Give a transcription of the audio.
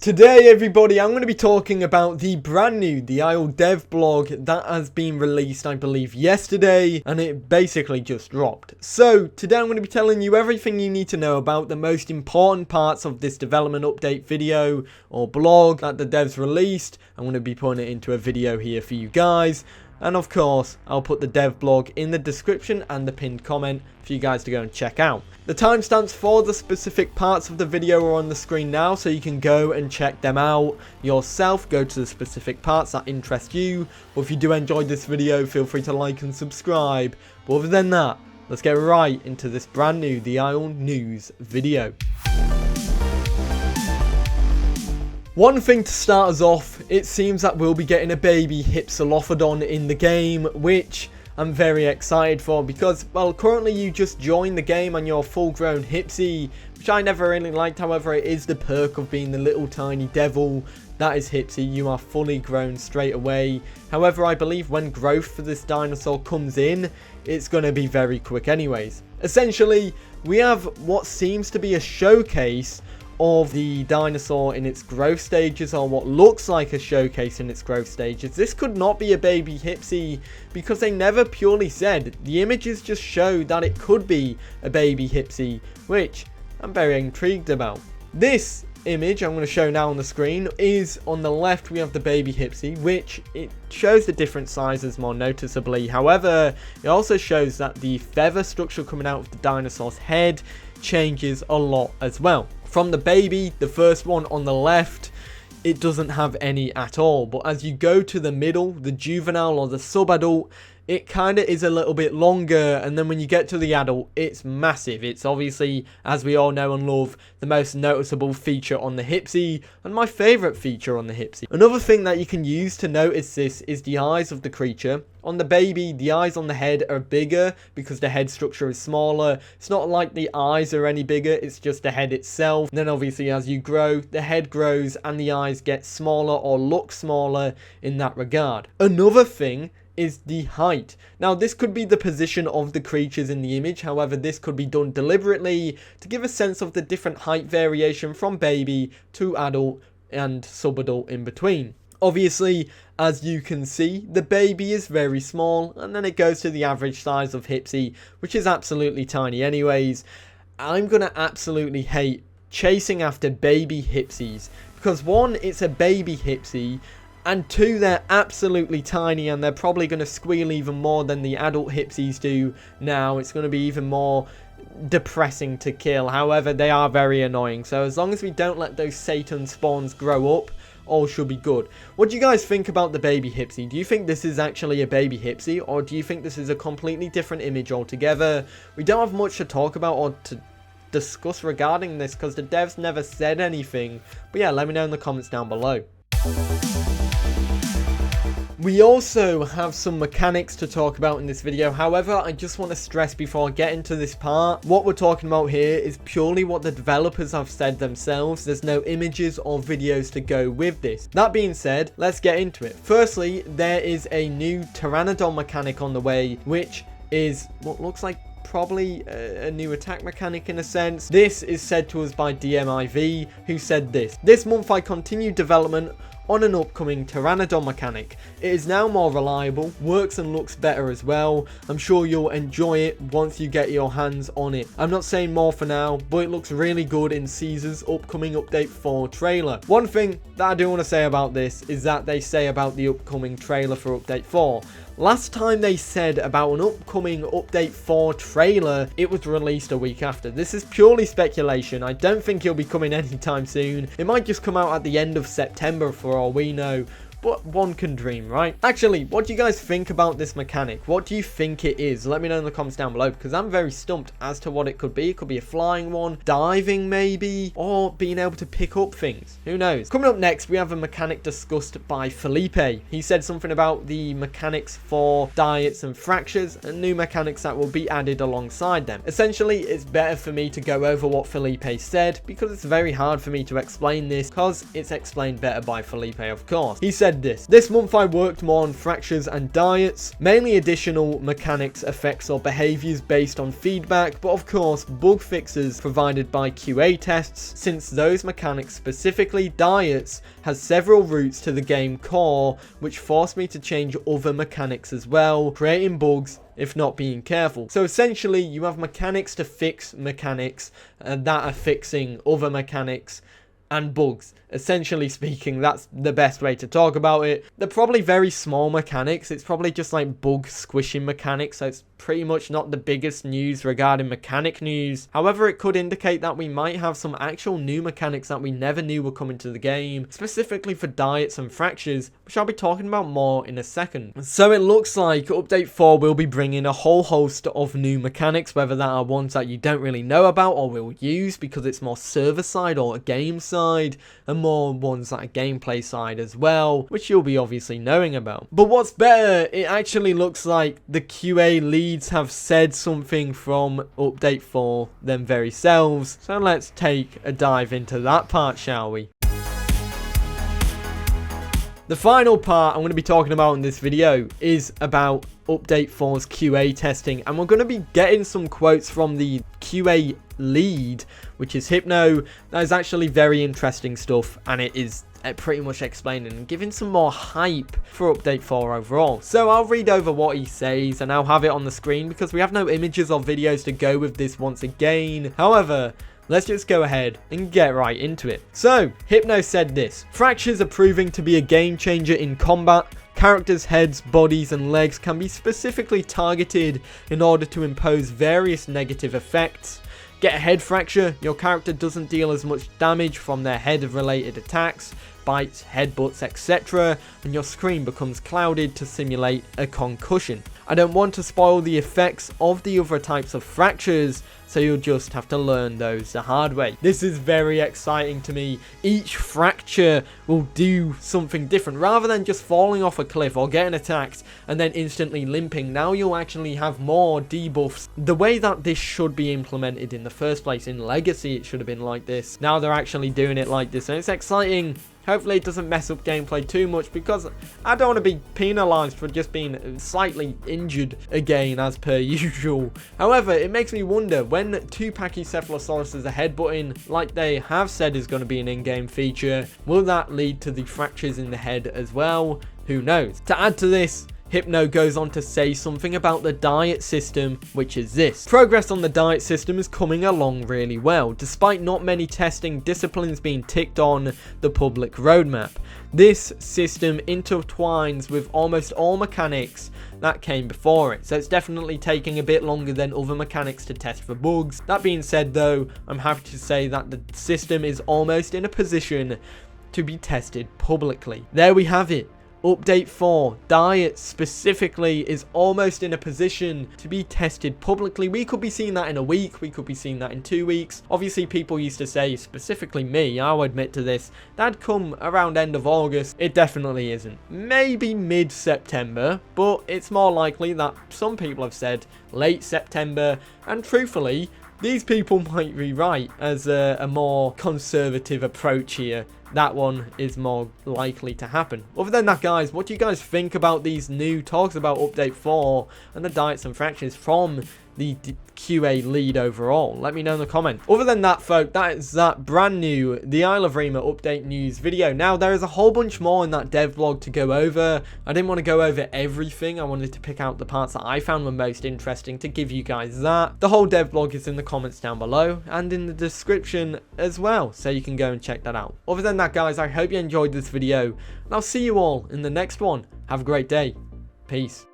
Today, everybody, I'm going to be talking about the brand new Isle Devblog that has been released, I believe, yesterday, and it basically just dropped. So, today I'm going to be telling you everything you need to know about the most important parts of this development update video or blog that the devs released. I'm going to be putting it into a video here for you guys. And of course, I'll put the dev blog in the description and the pinned comment for you guys to go and check out. The timestamps for the specific parts of the video are on the screen now, so you can go and check them out yourself. Go to the specific parts that interest you. But if you do enjoy this video, feel free to like and subscribe. But other than that, let's get right into this brand new The Isle news video. One thing to start us off, it seems that we'll be getting a baby HYPSILOPHODON in the game, which I'm very excited for because, well, currently you just join the game and you're full-grown Hypsi, which I never really liked. However, it is the perk of being the little tiny devil. That is Hypsi, you are fully grown straight away. However, I believe when growth for this dinosaur comes in, it's going to be very quick anyways. Essentially, we have what seems to be a showcase of the dinosaur in its growth stages, or what looks like a showcase in its growth stages. This could not be a baby Hypsi because they never purely said. The images just show that it could be a baby Hypsi, which I'm very intrigued about. This image I'm going to show now on the screen is on the left. We have the baby Hypsi, which it shows the different sizes more noticeably. However, it also shows that the feather structure coming out of the dinosaur's head changes a lot as well. From the baby, the first one on the left, it doesn't have any at all. But as you go to the middle, the juvenile or the sub-adult, it kind of is a little bit longer. And then when you get to the adult, it's massive. It's obviously, as we all know and love, the most noticeable feature on the Hypsi, and my favorite feature on the Hypsi. Another thing that you can use to notice this is the eyes of the creature. On the baby, the eyes on the head are bigger because the head structure is smaller. It's not like the eyes are any bigger, it's just the head itself. And then obviously as you grow, the head grows and the eyes get smaller or look smaller in that regard. Another thing is the height. Now, this could be the position of the creatures in the image. However, this could be done deliberately to give a sense of the different height variation from baby to adult and sub-adult in between. Obviously, as you can see, the baby is very small, and then it goes to the average size of Hypsi, which is absolutely tiny anyways. I'm going to absolutely hate chasing after baby Hypsis, because one, it's a baby Hypsi, and two, they're absolutely tiny, and they're probably going to squeal even more than the adult Hypsis do now. It's going to be even more depressing to kill. However, they are very annoying, so as long as we don't let those Satan spawns grow up, all should be good. What do you guys think about the baby Hypsi? Do you think this is actually a baby Hypsi, or do you think this is a completely different image altogether? We don't have much to talk about or to discuss regarding this because the devs never said anything. But yeah, let me know in the comments down below. We also have some mechanics to talk about in this video. However, I just want to stress before I get into this part, what we're talking about here is purely what the developers have said themselves. There's no images or videos to go with this. That being said, let's get into it. Firstly, there is a new Pteranodon mechanic on the way, which is what looks like probably a new attack mechanic in a sense. This is said to us by DMIV, who said this: "This month I continue development on an upcoming Pteranodon mechanic. It is now more reliable, works and looks better as well. I'm sure you'll enjoy it once you get your hands on it. I'm not saying more for now, but it looks really good in Caesar's upcoming update 4 trailer." One thing that I do want to say about this is that they say about the upcoming trailer for update 4. Last time they said about an upcoming update 4 trailer, it was released a week after. This is purely speculation. I don't think it'll be coming anytime soon. It might just come out at the end of September for all we know. But one can dream, right? Actually, what do you guys think about this mechanic? What do you think it is? Let me know in the comments down below, because I'm very stumped as to what it could be. It could be a flying one, diving maybe, or being able to pick up things. Who knows? Coming up next, we have a mechanic discussed by Felipe. He said something about the mechanics for diets and fractures, and new mechanics that will be added alongside them. Essentially, it's better for me to go over what Felipe said, because it's very hard for me to explain this, because it's explained better by Felipe, of course. He said said this: "This month I worked more on fractures and diets, mainly additional mechanics, effects or behaviors based on feedback, but of course bug fixes provided by QA tests, since those mechanics, specifically diets, has several routes to the game core, which forced me to change other mechanics as well, creating bugs if not being careful." So essentially you have mechanics to fix mechanics that are fixing other mechanics and bugs. Essentially speaking, that's the best way to talk about it. They're probably very small mechanics. It's probably just like bug squishing mechanics, so it's pretty much not the biggest news regarding mechanic news. However, it could indicate that we might have some actual new mechanics that we never knew were coming to the game, specifically for diets and fractures, which I'll be talking about more in a second. So it looks like Update 4 will be bringing a whole host of new mechanics, whether that are ones that you don't really know about or will use because it's more server side or game side, and more ones that are gameplay side as well, which you'll be obviously knowing about. But what's better, it actually looks like the QA leads have said something from Update 4 them very selves. So let's take a dive into that part, shall we? The final part I'm going to be talking about in this video is about Update 4's QA testing, and we're going to be getting some quotes from the QA lead, which is Hypno. That is actually very interesting stuff, and it is pretty much explaining and giving some more hype for Update 4 overall. So I'll read over what he says and I'll have it on the screen because we have no images or videos to go with this once again. However, let's just go ahead and get right into it. So, Hypno said this: "Fractures are proving to be a game changer in combat. Characters' heads, bodies and legs can be specifically targeted in order to impose various negative effects. Get a head fracture, your character doesn't deal as much damage from their head related attacks, bites, headbutts, etc., and your screen becomes clouded to simulate a concussion. I don't want to spoil the effects of the other types of fractures, so you'll just have to learn those the hard way." This is very exciting to me. Each fracture will do something different. Rather than just falling off a cliff or getting attacked and then instantly limping, now you'll actually have more debuffs. The way that this should be implemented in the first place, in Legacy it should have been like this. Now they're actually doing it like this, and it's exciting. Hopefully it doesn't mess up gameplay too much, because I don't want to be penalised for just being slightly injured again as per usual. However, it makes me wonder, when two Pachycephalosauruses are headbutting, like they have said is going to be an in-game feature, will that lead to the fractures in the head as well? Who knows? To add to this, Hypno goes on to say something about the diet system, which is this: "Progress on the diet system is coming along really well, despite not many testing disciplines being ticked on the public roadmap. This system intertwines with almost all mechanics that came before it, so it's definitely taking a bit longer than other mechanics to test for bugs. That being said though, I'm happy to say that the system is almost in a position to be tested publicly." There we have it. Update 4, diet specifically, is almost in a position to be tested publicly. We could be seeing that in a week, we could be seeing that in 2 weeks. Obviously people used to say, specifically me, I'll admit to this, that'd come around end of August. It definitely isn't. Maybe mid-September, but it's more likely that some people have said late September, and truthfully, these people might be right as a more conservative approach here. That one is more likely to happen. Other than that, guys, what do you guys think about these new talks about Update 4 and the diets and fractures from the QA lead overall? Let me know in the comments. Other than that, folk, that is that brand new the Isle Evrima update news video. Now, there is a whole bunch more in that devblog to go over. I didn't want to go over everything. I wanted to pick out the parts that I found were most interesting to give you guys that. The whole devblog is in the comments down below and in the description as well, so you can go and check that out. Other than that, guys, I hope you enjoyed this video, and I'll see you all in the next one. Have a great day. Peace.